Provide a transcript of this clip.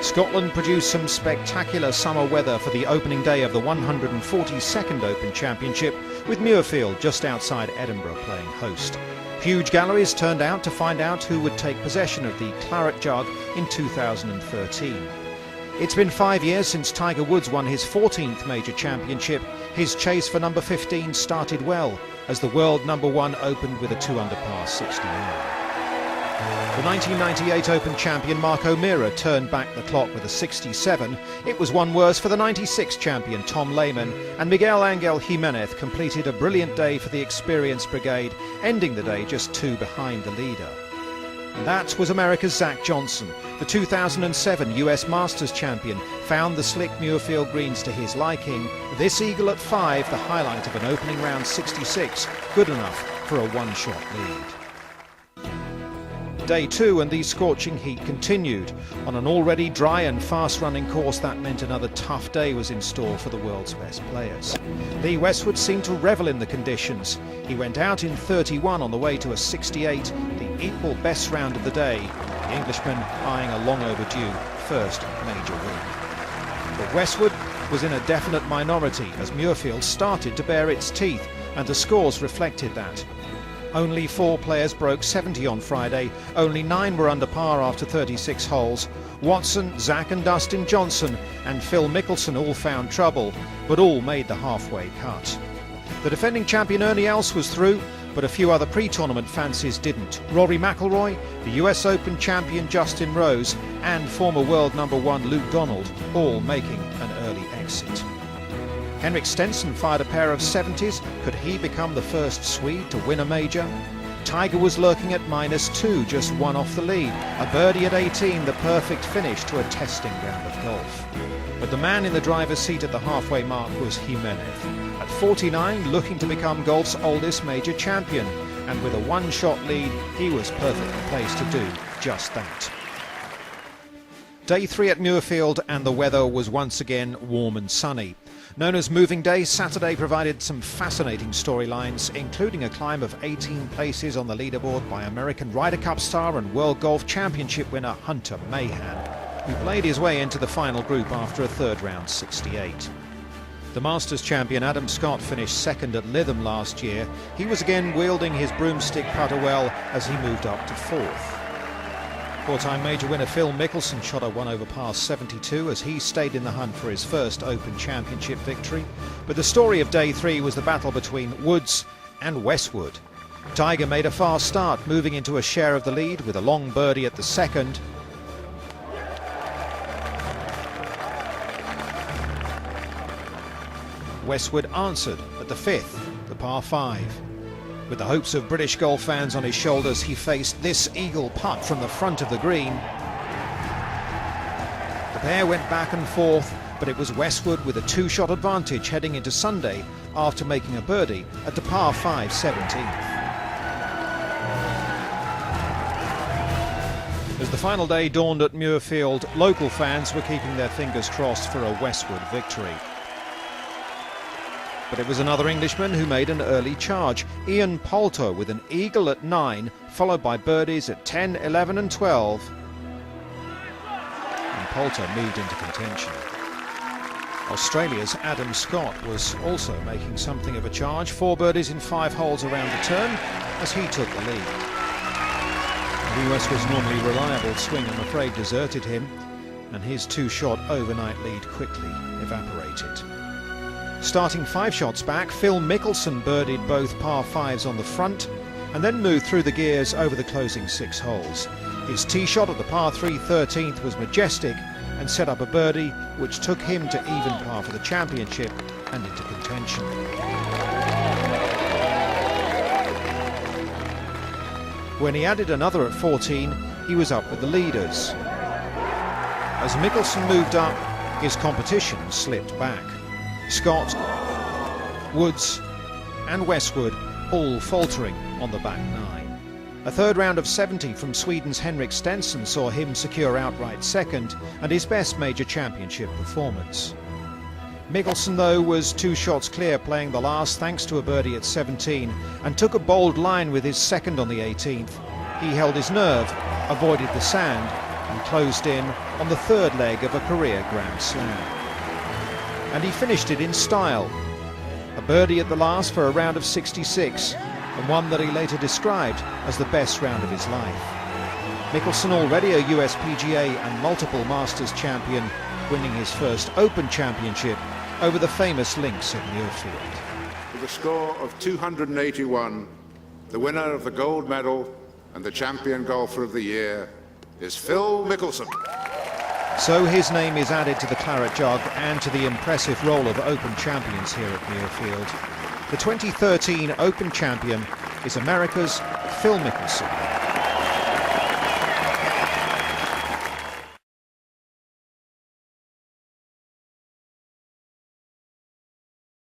Scotland produced some spectacular summer weather for the opening day of the 142nd Open Championship, with Muirfield just outside Edinburgh playing host. Huge galleries turned out to find out who would take possession of the Claret Jug in 2013. It's been 5 years since Tiger Woods won his 14th major championship. His chase for number 15 started well, as the world number 1 opened with a 2-under par 69. The 1998 Open champion Mark O'Meara turned back the clock with a 67. It was one worse for the 96 champion Tom Lehman, and Miguel Angel Jimenez completed a brilliant day for the experienced brigade, ending the day just 2 behind the leader. And that was America's Zach Johnson. The 2007 US Masters champion found the slick Muirfield greens to his liking. This eagle at 5, the highlight of an opening round 66, good enough for a one-shot lead. Day 2 and the scorching heat continued. On an already dry and fast-running course, that meant another tough day was in store for the world's best players. Lee Westwood seemed to revel in the conditions. He went out in 31 on the way to a 68, the equal best round of the day, the Englishman eyeing a long overdue first major win. But Westwood was in a definite minority as Muirfield started to bare its teeth, and the scores reflected that. Only 4 players broke 70 on Friday, only 9 were under par after 36 holes. Watson, Zach and Dustin Johnson and Phil Mickelson all found trouble, but all made the halfway cut. The defending champion Ernie Els was through, but a few other pre-tournament fancies didn't. Rory McIlroy, the US Open champion Justin Rose and former world number 1 Luke Donald, all making an early exit. Henrik Stenson fired a pair of 70s. Could he become the first Swede to win a major? Tiger was lurking at -2, just 1 off the lead. A birdie at 18, the perfect finish to a testing round of golf. But the man in the driver's seat at the halfway mark was Jimenez. At 49, looking to become golf's oldest major champion. And with a one-shot lead, he was perfectly placed to do just that. Day 3 at Muirfield, and the weather was once again warm and sunny. Known as Moving Day, Saturday provided some fascinating storylines, including a climb of 18 places on the leaderboard by American Ryder Cup star and World Golf Championship winner Hunter Mahan, who played his way into the final group after a third round 68. The Masters champion Adam Scott finished second at Lytham last year. He was again wielding his broomstick putter well as he moved up to 4th. Four-time major winner Phil Mickelson shot a 1 over par 72 as he stayed in the hunt for his first Open Championship victory. But the story of Day 3 was the battle between Woods and Westwood. Tiger made a fast start, moving into a share of the lead with a long birdie at the second. Westwood answered at the 5th, the par 5. With the hopes of British golf fans on his shoulders, he faced this eagle putt from the front of the green. The pair went back and forth, but it was Westwood with a 2-shot advantage heading into Sunday after making a birdie at the par 5 17th. As the final day dawned at Muirfield, local fans were keeping their fingers crossed for a Westwood victory. But it was another Englishman who made an early charge, Ian Poulter, with an eagle at 9, followed by birdies at 10, 11 and 12. And Poulter moved into contention. Australia's Adam Scott was also making something of a charge, 4 birdies in 5 holes around the turn as he took the lead. The US' normally reliable swing, I'm afraid, deserted him, and his 2-shot overnight lead quickly evaporated. Starting 5 shots back, Phil Mickelson birdied both par 5s on the front and then moved through the gears over the closing 6 holes. His tee shot at the par 3 13th was majestic and set up a birdie which took him to even par for the championship and into contention. When he added another at 14, he was up with the leaders. As Mickelson moved up, his competition slipped back. Scott, Woods and Westwood all faltering on the back 9. A third round of 70 from Sweden's Henrik Stenson saw him secure outright second and his best major championship performance. Mickelson, though, was 2 shots clear playing the last thanks to a birdie at 17 and took a bold line with his second on the 18th. He held his nerve, avoided the sand and closed in on the third leg of a career Grand Slam. And he finished it in style. A birdie at the last for a round of 66, and one that he later described as the best round of his life. Mickelson, already a US PGA and multiple Masters champion, winning his first Open Championship over the famous links at Muirfield. With a score of 281, the winner of the gold medal and the champion golfer of the year is Phil Mickelson. So his name is added to the claret jug and to the impressive roll of Open champions here at Muirfield. The 2013 Open champion is America's Phil Mickelson.